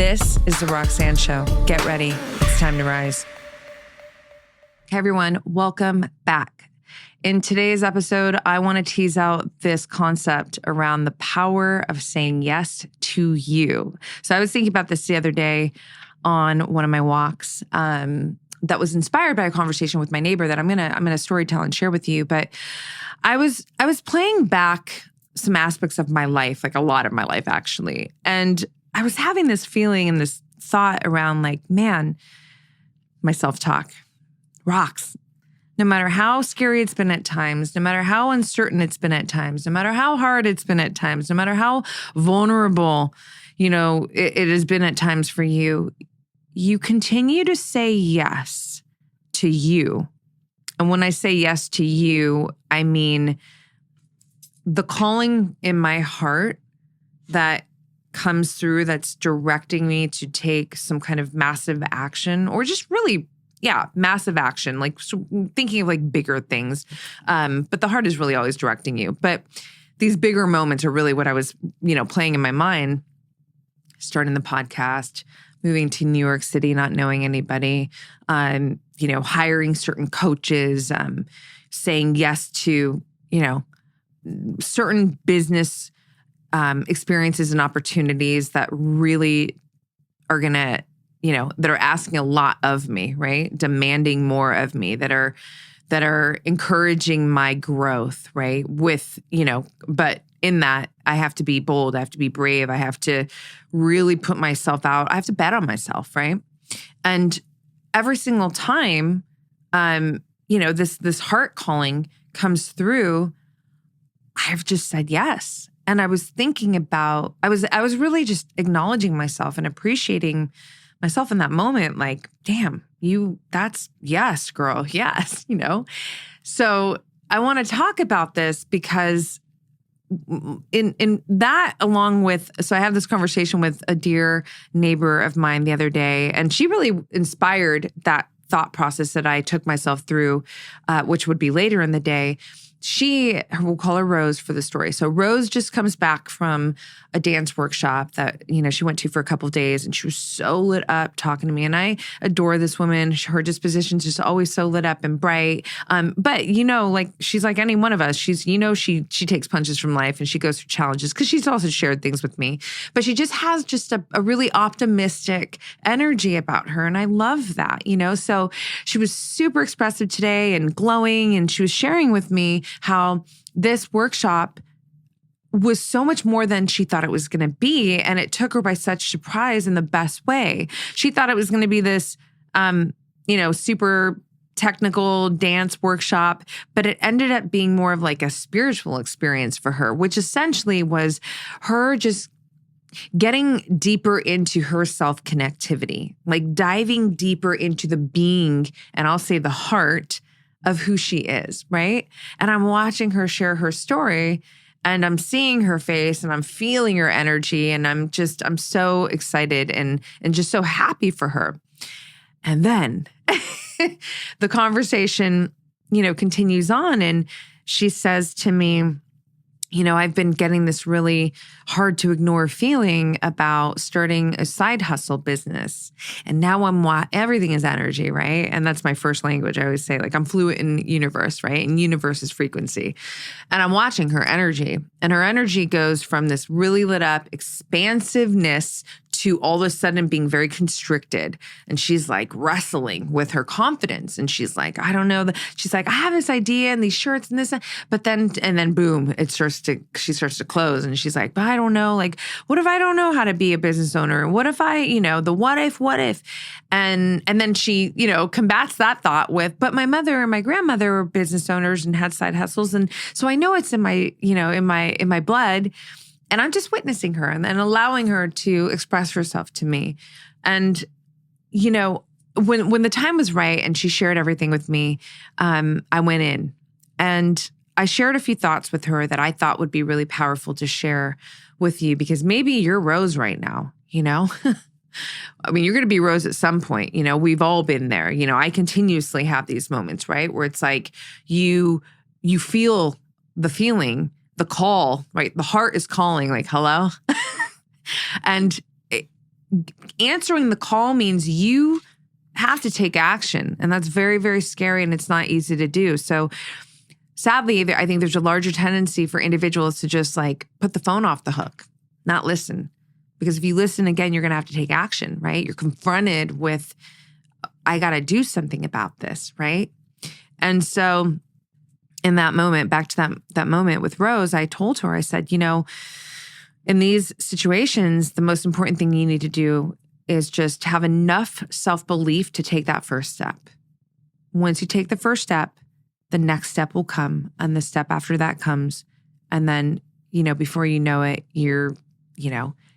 This is the Roxanne Show. Get ready. It's time to rise. Hey everyone, welcome back. In today's episode, I want to tease out this concept around the power of saying yes to you. So I was thinking about this the other day on one of my walks that was inspired by a conversation with my neighbor that I'm gonna storytell and share with you. But I was playing back some aspects of my life, like a lot of my life actually. And I was having this feeling and this thought around like, man, my self-talk, rocks. No matter how scary it's been at times, no matter how uncertain it's been at times, no matter how hard it's been at times, no matter how vulnerable, it has been at times for you, you continue to say yes to you. And when I say yes to you, I mean the calling in my heart that comes through that's directing me to take some kind of massive action or just really, massive action, like thinking of like bigger things. But the heart is really always directing you. But these bigger moments are really what I was, playing in my mind, starting the podcast, moving to New York City, not knowing anybody, hiring certain coaches, saying yes to, certain business experiences and opportunities that really are going to, that are asking a lot of me, right? Demanding more of me, that are encouraging my growth, right? With, but in that I have to be bold, I have to be brave, I have to really put myself out. I have to bet on myself, right? And every single time, this heart calling comes through, I've just said yes. And I was thinking about, I was really just acknowledging myself and appreciating myself in that moment. Like, damn, that's yes, girl. Yes. So I want to talk about this because in that along with, so I have this conversation with a dear neighbor of mine the other day, and she really inspired that thought process that I took myself through, which would be later in the day. We'll call her Rose for the story. So Rose just comes back from a dance workshop that, she went to for a couple of days, and she was so lit up talking to me. And I adore this woman. Her disposition's just always so lit up and bright. But like she's like any one of us. She's, she takes punches from life and she goes through challenges because she's also shared things with me. But she just has just a really optimistic energy about her. And I love that, So she was super expressive today and glowing, and she was sharing with me how this workshop was so much more than she thought it was going to be. And it took her by such surprise in the best way. She thought it was going to be this, super technical dance workshop, but it ended up being more of like a spiritual experience for her, which essentially was her just getting deeper into her self-connectivity, like diving deeper into the being, and I'll say the heart of who she is, right? And I'm watching her share her story, and I'm seeing her face, and I'm feeling her energy, and I'm so excited and just so happy for her. And then the conversation, continues on, and she says to me, I've been getting this really hard to ignore feeling about starting a side hustle business. And now everything is energy, right? And that's my first language. I always say, like, I'm fluent in universe, right? And universe is frequency. And I'm watching her energy, and her energy goes from this really lit up expansiveness to all of a sudden being very constricted. And she's like wrestling with her confidence. And she's like, I don't know. She's like, I have this idea and these shirts and this, but then boom, she starts to close. And she's like, but I don't know. Like, what if I don't know how to be a business owner? What if I, the what if? And then she, combats that thought with, but my mother and my grandmother were business owners and had side hustles. And so I know it's in my, in my blood. And I'm just witnessing her and allowing her to express herself to me. And, when the time was right and she shared everything with me, I went in and I shared a few thoughts with her that I thought would be really powerful to share with you, because maybe you're Rose right now, I mean, you're going to be Rose at some point. We've all been there. I continuously have these moments, right? Where it's like you feel the feeling, the call, right? The heart is calling, like, hello. And answering the call means you have to take action. And that's very, very scary, and it's not easy to do. So sadly, I think there's a larger tendency for individuals to just like put the phone off the hook, not listen. Because if you listen again, you're going to have to take action, right? You're confronted with, I got to do something about this, right? And so in that moment, back to that moment with Rose, I told her, I said, in these situations, the most important thing you need to do is just have enough self-belief to take that first step. Once you take the first step, the next step will come, and the step after that comes. And then, before you know it, you're,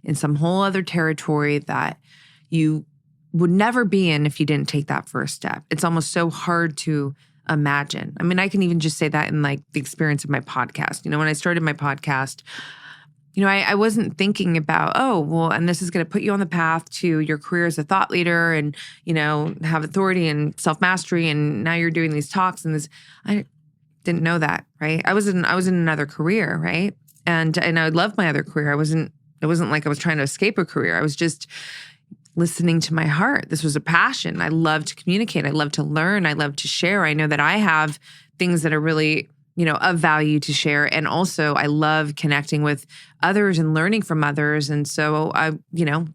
in some whole other territory that you would never be in if you didn't take that first step. It's almost so hard to imagine. I mean, I can even just say that in like the experience of my podcast. When I started my podcast, I wasn't thinking about, and this is going to put you on the path to your career as a thought leader and, have authority and self-mastery. And now you're doing these talks and this. I didn't know that, right? I was in another career, right? And I loved my other career. It wasn't like I was trying to escape a career. I was just listening to my heart. This was a passion. I love to communicate. I love to learn. I love to share. I know that I have things that are really, of value to share. And also I love connecting with others and learning from others. And so I,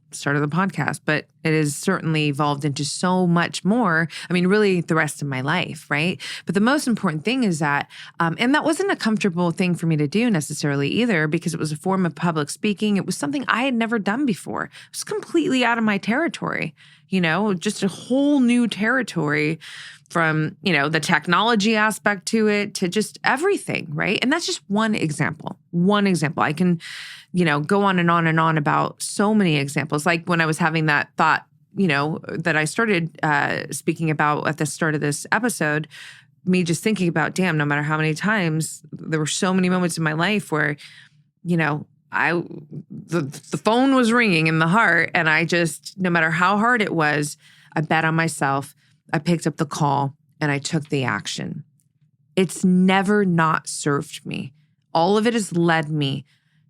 started the podcast, but it has certainly evolved into so much more. I mean, really the rest of my life, right? But the most important thing is that, and that wasn't a comfortable thing for me to do necessarily either, because it was a form of public speaking. It was something I had never done before. It was completely out of my territory, just a whole new territory from, the technology aspect to it, to just everything, right? And that's just one example. I can, go on and on and on about so many examples. Like when I was having that thought, that I started speaking about at the start of this episode, me just thinking about, damn, no matter how many times, there were so many moments in my life where, the phone was ringing in the heart, and I just, no matter how hard it was, I bet on myself. I picked up the call and I took the action. It's never not served me. All of it has led me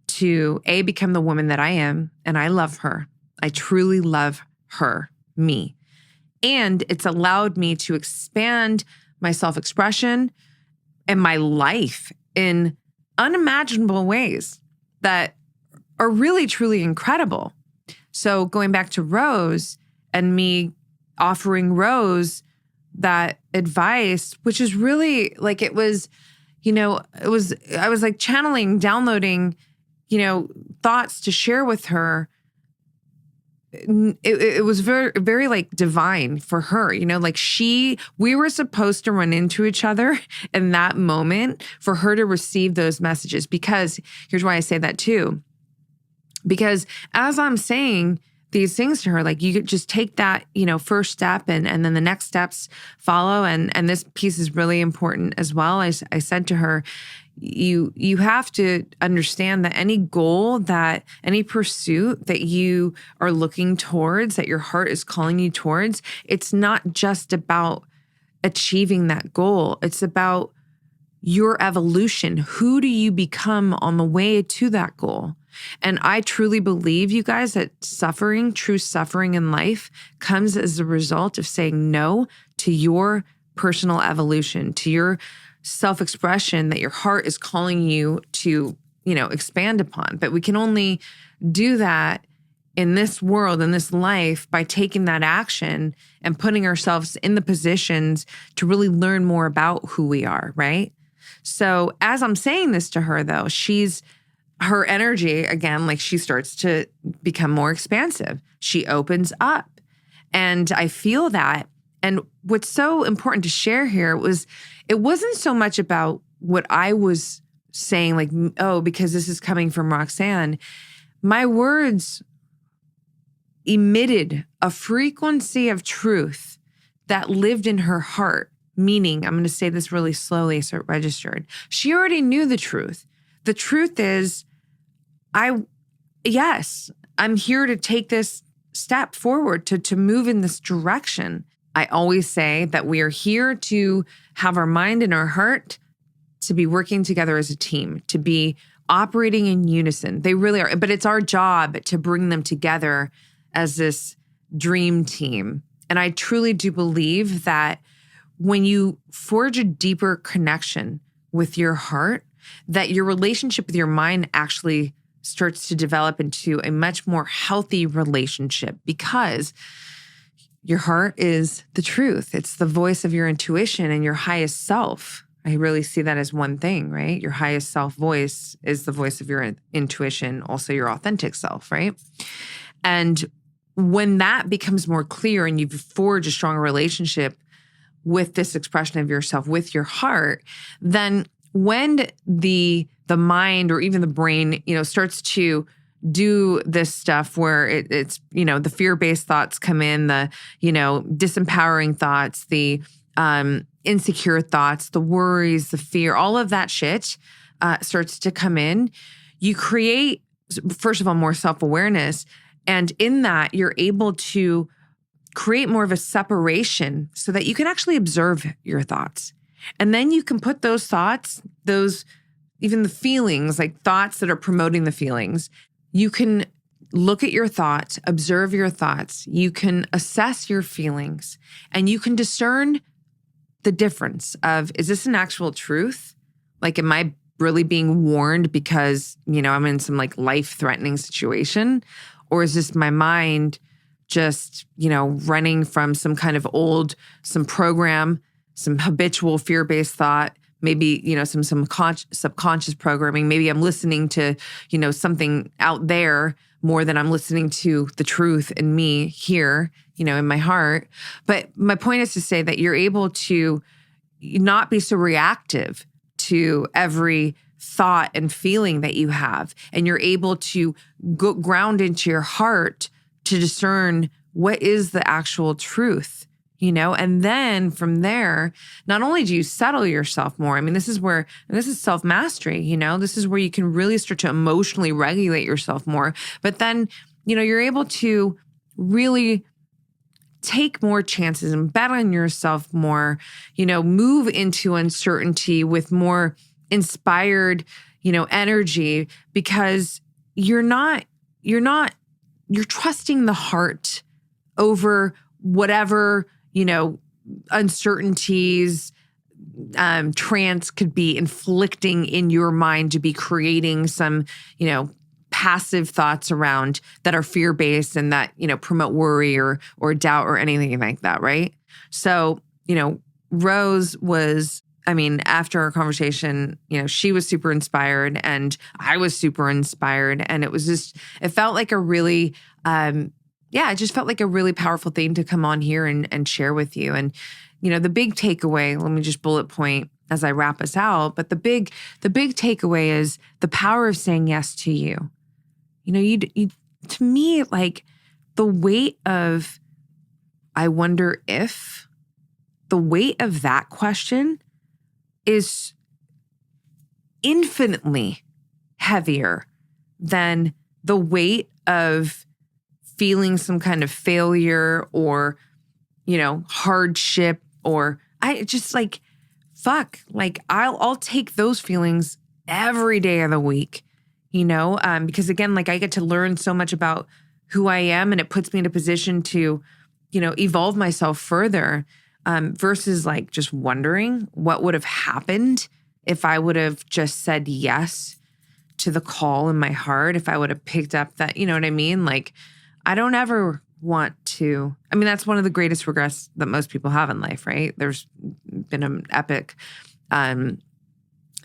to become the woman that I am, and I love her. I truly love her, me. And it's allowed me to expand my self-expression and my life in unimaginable ways that are really, truly incredible. So going back to Rose and me offering Rose that advice, which is really like, I was like channeling, downloading, thoughts to share with her. It was very, very like divine for her, like we were supposed to run into each other in that moment for her to receive those messages. Because here's why I say that too. Because as I'm saying these things to her, like you could just take that, first step and then the next steps follow. And this piece is really important as well. I said to her, you have to understand that any goal, that any pursuit that you are looking towards, that your heart is calling you towards, it's not just about achieving that goal. It's about your evolution. Who do you become on the way to that goal? And I truly believe, you guys, that true suffering in life comes as a result of saying no to your personal evolution, to your self-expression that your heart is calling you to, expand upon. But we can only do that in this world, in this life, by taking that action and putting ourselves in the positions to really learn more about who we are, right? So as I'm saying this to her, though, her energy, again, like she starts to become more expansive. She opens up. And I feel that. And what's so important to share here was, it wasn't so much about what I was saying, like, because this is coming from Roxanne. My words emitted a frequency of truth that lived in her heart. Meaning, I'm going to say this really slowly so it registered. She already knew the truth. The truth is, I'm here to take this step forward, to move in this direction. I always say that we are here to have our mind and our heart to be working together as a team, to be operating in unison. They really are, but it's our job to bring them together as this dream team. And I truly do believe that when you forge a deeper connection with your heart, that your relationship with your mind actually starts to develop into a much more healthy relationship, because your heart is the truth. It's the voice of your intuition and your highest self. I really see that as one thing, right? Your highest self voice is the voice of your intuition, also your authentic self, right? And when that becomes more clear and you've forged a stronger relationship with this expression of yourself, with your heart, then when the mind or even the brain, starts to do this stuff where it's, the fear-based thoughts come in, the, disempowering thoughts, the insecure thoughts, the worries, the fear, all of that shit starts to come in. You create, first of all, more self-awareness. And in that, you're able to create more of a separation so that you can actually observe your thoughts. And then you can put those thoughts, even the feelings, like thoughts that are promoting the feelings, you can look at your thoughts, observe your thoughts, you can assess your feelings, and you can discern the difference of, is this an actual truth? Like, am I really being warned because, I'm in some like life-threatening situation? Or is this my mind just, running from some kind of some program, some habitual fear-based thought, maybe, some subconscious programming. Maybe I'm listening to, something out there more than I'm listening to the truth in me here, in my heart. But my point is to say that you're able to not be so reactive to every thought and feeling that you have. And you're able to go ground into your heart to discern what is the actual truth. And then from there, not only do you settle yourself more, this is self-mastery, this is where you can really start to emotionally regulate yourself more. But then, you're able to really take more chances and bet on yourself more, move into uncertainty with more inspired, energy, because you're trusting the heart over whatever, uncertainties, trance could be inflicting in your mind to be creating some, passive thoughts around that are fear-based and that, promote worry or doubt or anything like that, right? So, Rose was, after our conversation, she was super inspired and I was super inspired. And it felt like a really, it just felt like a really powerful thing to come on here and share with you. And, the big takeaway, let me just bullet point as I wrap us out, but the big takeaway is the power of saying yes to you. You to me, like the weight of, I wonder if, the weight of that question is infinitely heavier than the weight of feeling some kind of failure or, hardship, or I just like, fuck, like I'll take those feelings every day of the week, because again, like I get to learn so much about who I am, and it puts me in a position to, evolve myself further, versus like just wondering what would have happened if I would have just said yes to the call in my heart, if I would have picked up that, you know what I mean? Like, I don't ever want to, that's one of the greatest regrets that most people have in life, right? There's been an epic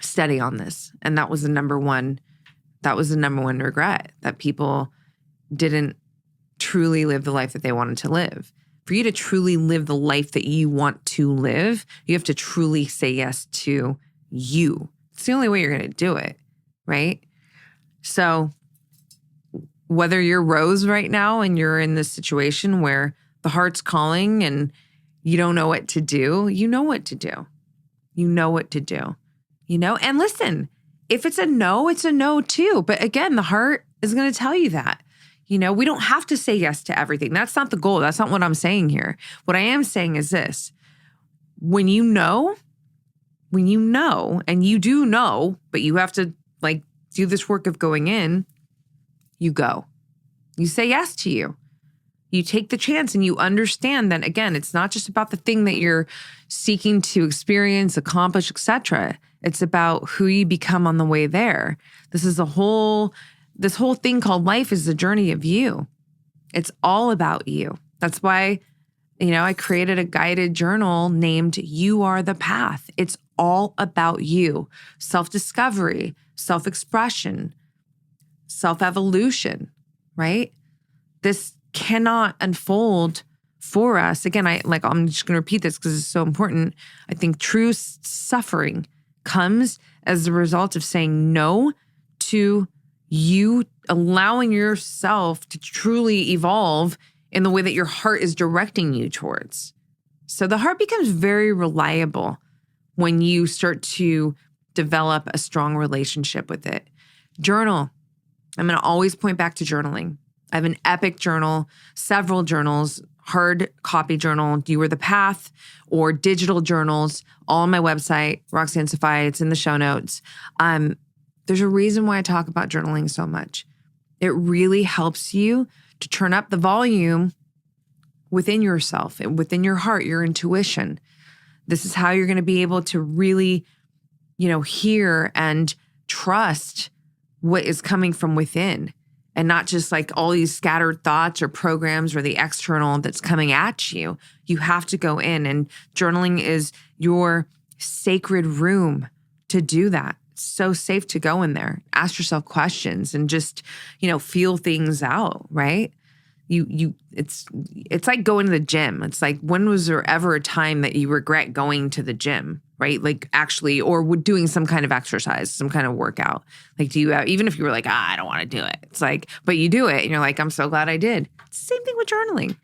study on this. And that was the number one regret, that people didn't truly live the life that they wanted to live. For you to truly live the life that you want to live, you have to truly say yes to you. It's the only way you're going to do it, right? So whether you're Rose right now and you're in this situation where the heart's calling and you don't know what to do, you know what to do. You know what to do, And listen, if it's a no too. But again, the heart is going to tell you that. We don't have to say yes to everything. That's not the goal. That's not what I'm saying here. What I am saying is this. When you know, and you do know, but you have to like do this work of going in, you go. You say yes to you. You take the chance and you understand that, again, it's not just about the thing that you're seeking to experience, accomplish, etc. It's about who you become on the way there. This whole thing called life is the journey of you. It's all about you. That's why, I created a guided journal named You Are the Path. It's all about you. Self-discovery, self-expression, self-evolution, right? This cannot unfold for us. Again, I'm just going to repeat this because it's so important. I think true suffering comes as a result of saying no to you allowing yourself to truly evolve in the way that your heart is directing you towards. So the heart becomes very reliable when you start to develop a strong relationship with it. Journal. I'm going to always point back to journaling. I have an epic journal, several journals, hard copy journal, You Are the Path, or digital journals, all on my website, Roxanne Saffaie. It's in the show notes. There's a reason why I talk about journaling so much. It really helps you to turn up the volume within yourself and within your heart, your intuition. This is how you're going to be able to really, hear and trust what is coming from within, and not just like all these scattered thoughts or programs or the external that's coming at you. You have to go in, and journaling is your sacred room to do that. It's so safe to go in there, ask yourself questions and just, feel things out, right? It's like going to the gym. It's like, when was there ever a time that you regret going to the gym, right? Like actually, or doing some kind of exercise, some kind of workout. Like, do you have, even if you were like, I don't want to do it. It's like, but you do it and you're like, I'm so glad I did. It's the same thing with journaling.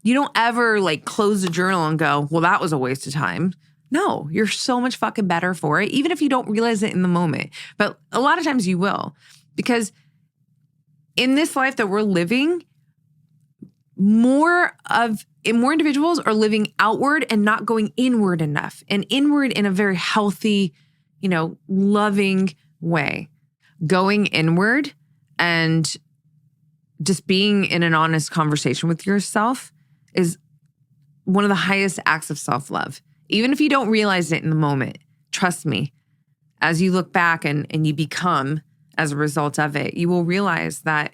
You don't ever like close the journal and go, well, that was a waste of time. No, you're so much fucking better for it, even if you don't realize it in the moment. But a lot of times you will, because in this life that we're living, more individuals are living outward and not going inward enough, and inward in a very healthy, loving way. Going inward and just being in an honest conversation with yourself is one of the highest acts of self-love. Even if you don't realize it in the moment, trust me, as you look back and you become as a result of it, you will realize that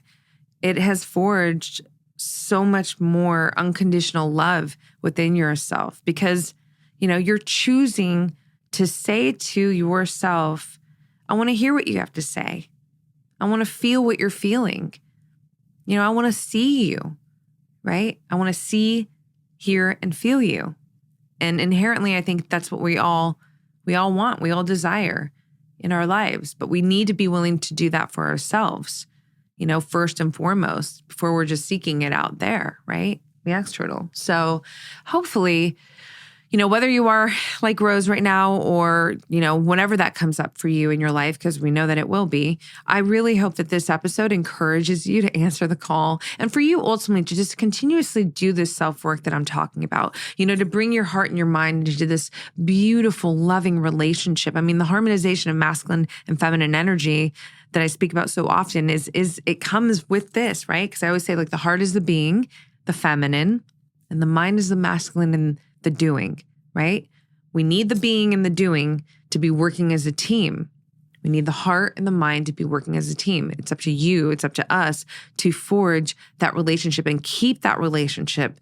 it has forged so much more unconditional love within yourself, because, you're choosing to say to yourself, I want to hear what you have to say. I want to feel what you're feeling. I want to see you, right? I want to see, hear, and feel you. And inherently, I think that's what we all want, we all desire in our lives, but we need to be willing to do that for ourselves. First and foremost, before we're just seeking it out there, right? The external. So hopefully, whether you are like Rose right now or, whenever that comes up for you in your life, because we know that it will be, I really hope that this episode encourages you to answer the call, and for you ultimately to just continuously do this self-work that I'm talking about, to bring your heart and your mind into this beautiful, loving relationship. I mean, the harmonization of masculine and feminine energy that I speak about so often is it comes with this, right? Because I always say, like, the heart is the being, the feminine, and the mind is the masculine and the doing, right? We need the being and the doing to be working as a team. We need the heart and the mind to be working as a team. It's up to you, it's up to us to forge that relationship and keep that relationship,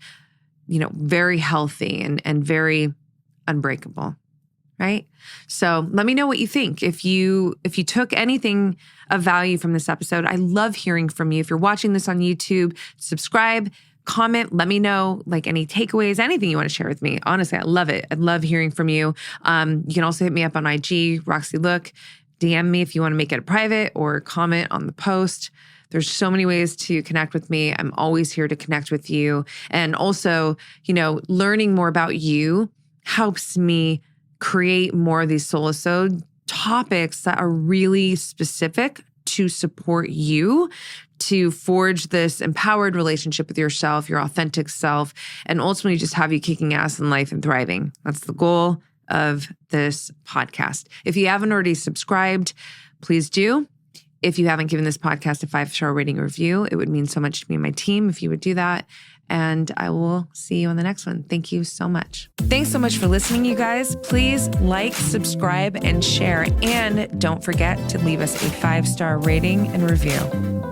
very healthy and very unbreakable, right? So let me know what you think. If you took anything of value from this episode, I love hearing from you. If you're watching this on YouTube, subscribe, comment, let me know like any takeaways, anything you want to share with me. Honestly, I love it. I love hearing from you. You can also hit me up on IG, Roxy Look, DM me if you want to make it a private, or comment on the post. There's so many ways to connect with me. I'm always here to connect with you. And also, learning more about you helps me create more of these solo-sode topics that are really specific to support you to forge this empowered relationship with yourself, your authentic self, and ultimately just have you kicking ass in life and thriving. That's the goal of this podcast. If you haven't already subscribed, please do. If you haven't given this podcast a 5-star rating or review, it would mean so much to me and my team if you would do that. And I will see you on the next one. Thank you so much. Thanks so much for listening, you guys. Please like, subscribe, and share. And don't forget to leave us a 5-star rating and review.